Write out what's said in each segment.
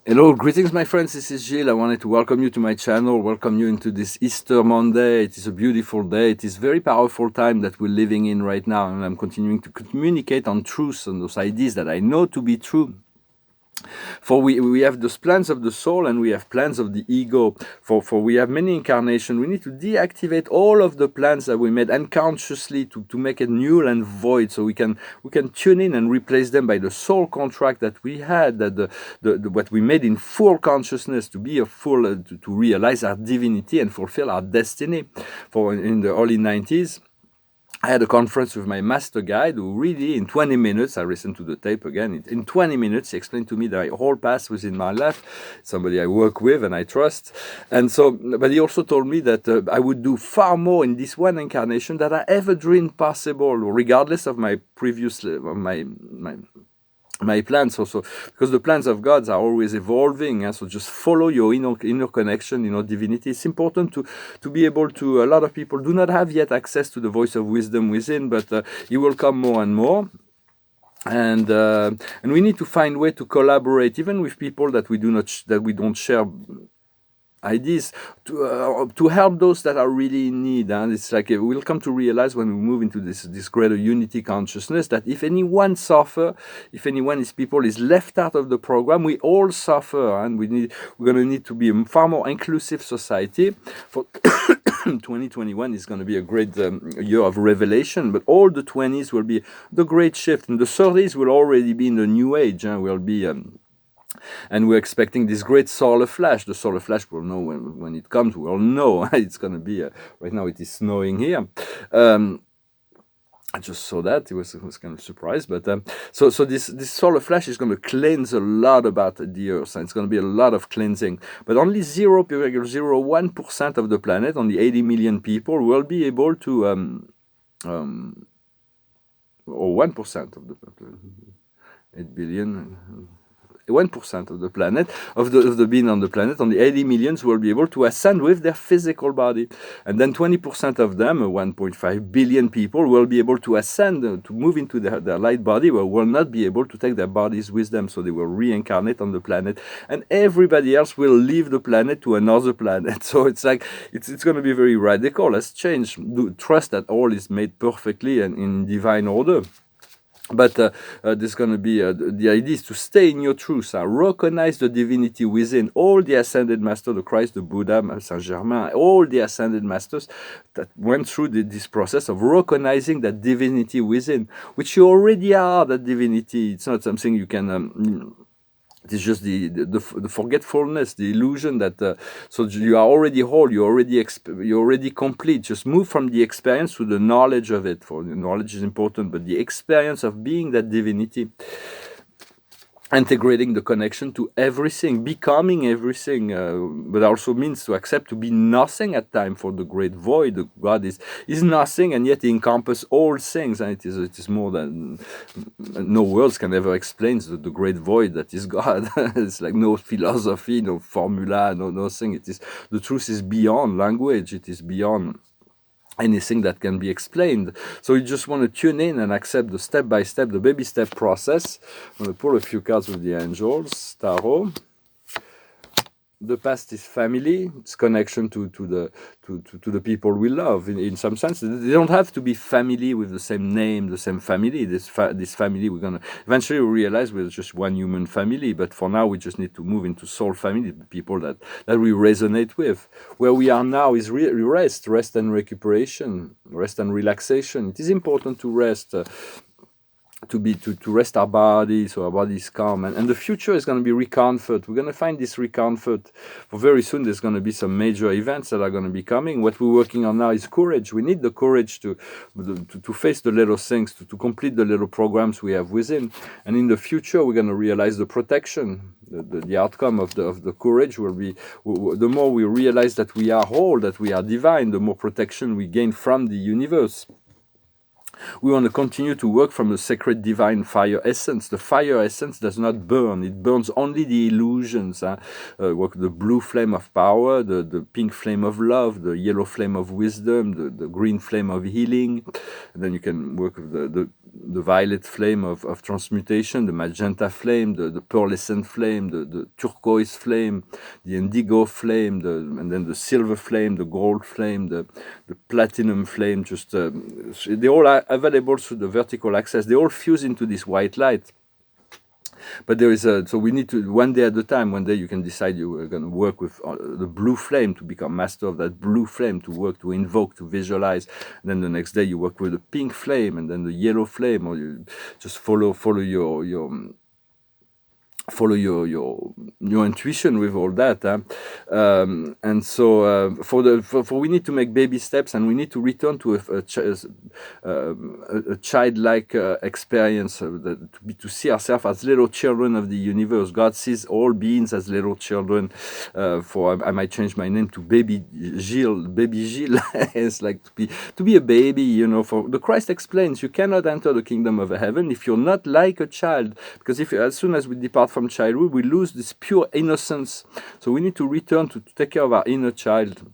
Hello, greetings, my friends. This is Gilles. I wanted to welcome you to my channel, welcome you into this Easter Monday. It is a beautiful day. It is a very powerful time that we're living in right now, and I'm continuing to communicate on truths and those ideas that I know to be true. For we have those plans of the soul and we have plans of the ego. For we have many incarnations. We need to deactivate all of the plans that we made unconsciously to make it null and void, so we can tune in and replace them by the soul contract that we had, that what we made in full consciousness, to be a full to realize our divinity and fulfill our destiny. For in the early 90s, I had a conference with my master guide who really, in 20 minutes, I listened to the tape again, in 20 minutes, he explained to me the whole past was in my life, somebody I work with and I trust. And so, but he also told me that I would do far more in this one incarnation than I ever dreamed possible, regardless of my previous, my plans also, because the plans of God are always evolving, so just follow your inner connection, divinity. It's important to be able to. A lot of people do not have yet access to the voice of wisdom within, but it will come more and more. And we need to find way to collaborate, even with people that we don't share ideas, to help those that are really in need. And it's like we'll come to realize when we move into this greater unity consciousness that if anyone suffer, if anyone is left out of the program, we all suffer, and we're going to need to be a far more inclusive society. For 2021 is going to be a great year of revelation, but all the 20s will be the great shift, and the 30s will already be in the new age. Will be and we're expecting this great solar flash. The solar flash, we'll know when it comes. We'll know it's going to be. Right now, it is snowing here. I just saw that. It was kind of surprised, but so this solar flash is going to cleanse a lot about the Earth, and it's going to be a lot of cleansing. But only 0.01% of the planet, only 80 million people, will be able to, or 1% of the 8 billion. 1% of the planet, of the being on the planet, only 80 millions will be able to ascend with their physical body. And then 20% of them, 1.5 billion people, will be able to ascend, to move into their light body, but will not be able to take their bodies with them. So they will reincarnate on the planet. And everybody else will leave the planet to another planet. So it's like, it's going to be very radical. Let's change. Trust that all is made perfectly and in divine order. But there's going to be the idea is to stay in your truth, recognize the divinity within. All the ascended masters, the Christ, the Buddha, Saint Germain, all the ascended masters that went through this process of recognizing that divinity within, which you already are. That divinity, it's not something you can. It is just the forgetfulness, the illusion that so you are already whole, you're already complete. Just move from the experience to the knowledge of it. For the knowledge is important, but the experience of being that divinity, integrating the connection to everything, becoming everything, but also means to accept to be nothing at time. For the great void, God is nothing, and yet He encompasses all things, and it is more than no words can ever explain the great void that is God. It's like no philosophy, no formula, no nothing. It is, the truth is beyond language. It is beyond anything that can be explained. So you just want to tune in and accept the step-by-step, the baby step process. I'm going to pull a few cards with the angels, tarot. The past is family. It's connection to the people we love. In some sense, they don't have to be family with the same name, the same family. This family, we're gonna eventually realize we're just one human family. But for now, we just need to move into soul family, people that we resonate with. Where we are now is rest and recuperation, rest and relaxation. It is important to rest. To rest our body, so our body is calm, and the future is going to be recomfort. We're going to find this recomfort. For very soon there's going to be some major events that are going to be coming. What we're working on now is courage. We need the courage to face the little things, to complete the little programs we have within. And in the future we're going to realize the protection. The outcome of the courage will be, the more we realize that we are whole, that we are divine, the more protection we gain from the universe. We want to continue to work from a sacred divine fire essence. The fire essence does not burn. It burns only the illusions. Work the blue flame of power, the pink flame of love, the yellow flame of wisdom, the green flame of healing. And then you can work with the violet flame of transmutation, the magenta flame, the pearlescent flame, the turquoise flame, the indigo flame, and then the silver flame, the gold flame, the platinum flame. Just they all are available through the vertical axis. They all fuse into this white light. But there is so we need to, one day at a time. One day you can decide you are going to work with the blue flame to become master of that blue flame, to work, to invoke, to visualize. And then the next day you work with the pink flame, and then the yellow flame, or you just follow your intuition with all that, and so for we need to make baby steps, and we need to return to a childlike experience, to see ourselves as little children of the universe. God sees all beings as little children. I might change my name to Baby Gilles. It's like to be a baby, you know. For the Christ explains, you cannot enter the kingdom of heaven if you're not like a child, because as soon as we depart from childhood, we lose this pure innocence. So we need to return to take care of our inner child,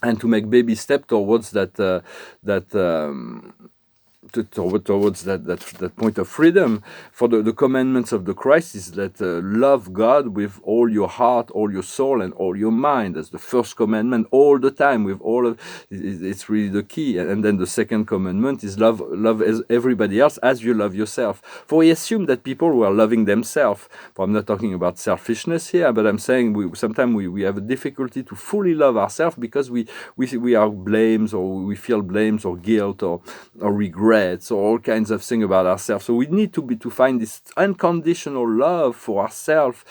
and to make baby step towards towards that point of freedom. For the commandments of the Christ is that love God with all your heart, all your soul, and all your mind. That's the first commandment, all the time, with all of it's really the key. And then the second commandment is love everybody else as you love yourself. For we assume that people who are loving themselves, I'm not talking about selfishness here, but I'm saying sometimes we have a difficulty to fully love ourselves, because we are blames, or we feel blames or guilt or regret, or all kinds of things about ourselves. So we need to find this unconditional love for ourselves,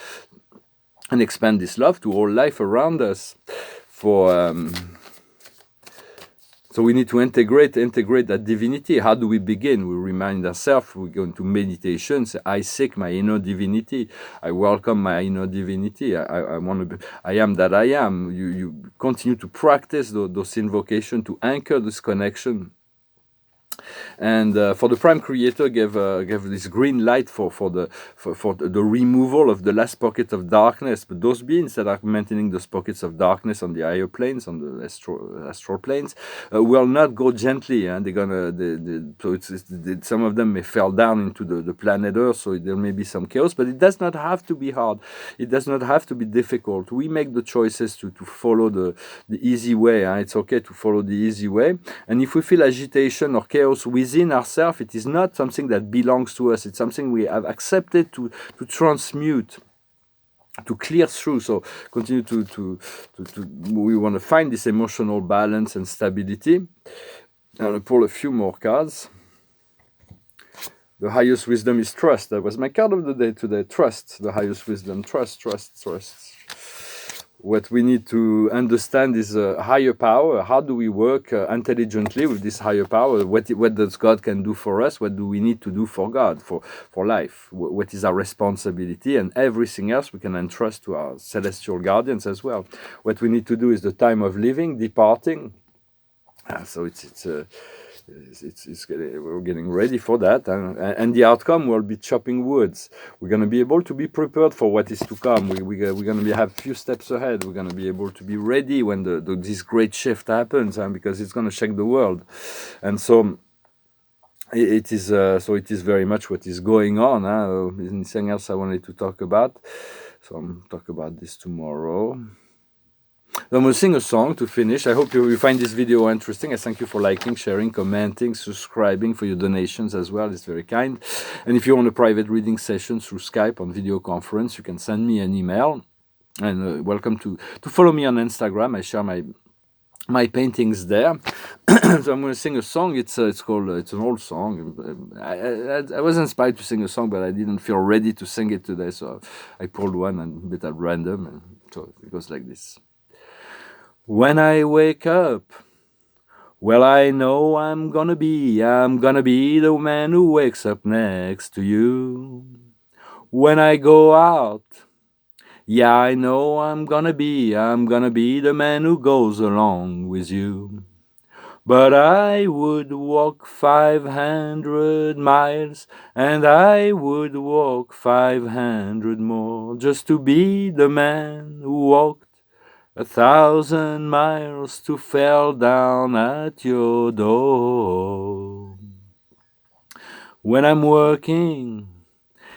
and expand this love to all life around us. So we need to integrate that divinity. How do we begin? We remind ourselves, we go into meditation, say, I seek my inner divinity. I welcome my inner divinity. I want to be, I am that I am. You continue to practice those invocations to anchor this connection. And for the Prime Creator gave this green light for the removal of the last pocket of darkness. But those beings that are maintaining those pockets of darkness on the higher planes, on the astral planes, will not go gently. And they're gonna some of them may fall down into the planet Earth, so there may be some chaos. But it does not have to be hard. It does not have to be difficult. We make the choices to follow the easy way. It's okay to follow the easy way. And if we feel agitation or chaos within ourselves, it is not something that belongs to us. It's something we have accepted to transmute, to clear through. So continue to we want to find this emotional balance and stability. I'll pull a few more cards. The highest wisdom is trust. That was my card of the day today. Trust. The highest wisdom. Trust. What we need to understand is a higher power. How do we work intelligently with this higher power? What does God can do for us? What do we need to do for God, for life? What is our responsibility? And everything else we can entrust to our celestial guardians as well. What we need to do is the time of living, departing. So we're getting ready for that, and the outcome will be chopping woods. We're going to be able to be prepared for what is to come. We're going to have a few steps ahead. We're going to be able to be ready when this great shift happens, because it's going to shake the world. And so it is very much what is going on. Anything else I wanted to talk about? So I'm talk about this tomorrow. I'm going to sing a song to finish. I hope you find this video interesting. I thank you for liking, sharing, commenting, subscribing, for your donations as well. It's very kind. And if you want a private reading session through Skype on video conference, you can send me an email. And welcome to follow me on Instagram. I share my paintings there. So I'm going to sing a song. It's an old song. I was inspired to sing a song, but I didn't feel ready to sing it today. So I pulled one and a bit at random. And so it goes like this. When I wake up, well, I know I'm gonna be the man who wakes up next to you. When I go out, yeah, I know I'm gonna be the man who goes along with you. But I would walk 500 miles, and I would walk 500 more, just to be the man who walked 1,000 miles to fall down at your door. When I'm working,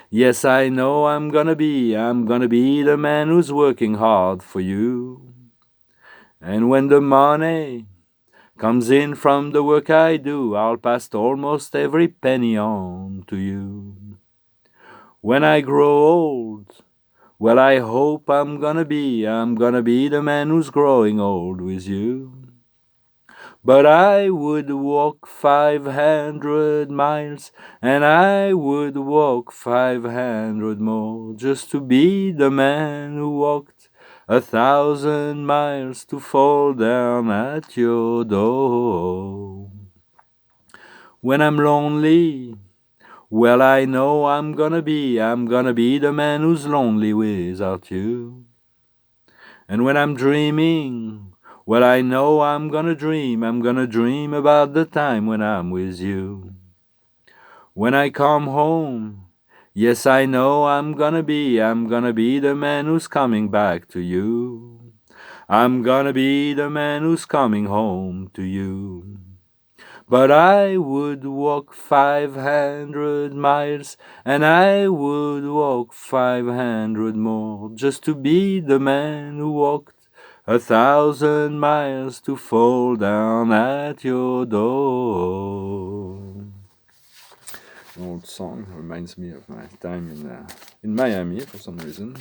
yes, I know I'm gonna be the man who's working hard for you. And when the money comes in from the work I do, I'll pass almost every penny on to you. When I grow old, well, I hope I'm gonna be the man who's growing old with you. But I would walk 500 miles, and I would walk 500 more, just to be the man who walked 1,000 miles to fall down at your door. When I'm lonely, well, I know I'm gonna be the man who's lonely without you. And when I'm dreaming, well, I know I'm gonna dream about the time when I'm with you. When I come home, yes, I know I'm gonna be the man who's coming back to you. I'm gonna be the man who's coming home to you. But I would walk 500 miles, and I would walk 500 more, just to be the man who walked 1,000 miles to fall down at your door. An old song reminds me of my time in Miami for some reason.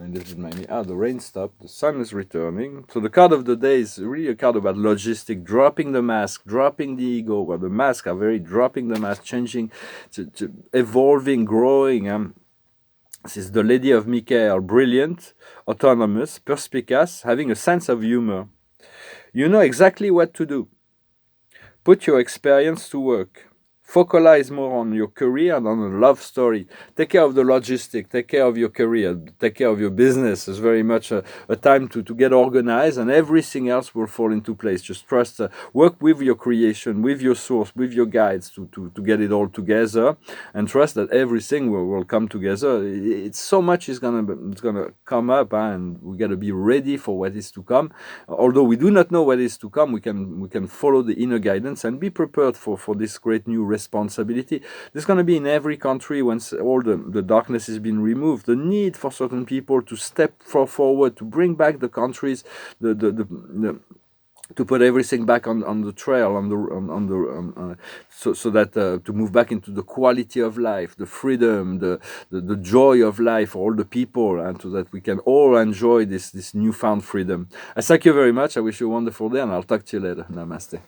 I lived in Miami. The rain stopped, the sun is returning. So the card of the day is really a card about logistic, dropping the mask, dropping the ego. Well, the mask are very dropping the mask, changing, to evolving, growing. This is the Lady of Michael, brilliant, autonomous, perspicacious, having a sense of humor. You know exactly what to do. Put your experience to work. Focalize more on your career and on a love story. Take care of the logistic, take care of your career, take care of your business. It's very much a time to get organized, and everything else will fall into place. Just trust, work with your creation, with your source, with your guides to get it all together, and trust that everything will come together. It's so much is gonna come up, and we gotta be ready for what is to come. Although we do not know what is to come, we can follow the inner guidance and be prepared for this great new responsibility. There's going to be in every country, once all the darkness has been removed, the need for certain people to step forward, to bring back the countries, to put everything back on the trail, so that to move back into the quality of life, the freedom, the joy of life for all the people, and so that we can all enjoy this newfound freedom. I thank you very much. I wish you a wonderful day, and I'll talk to you later. Namaste.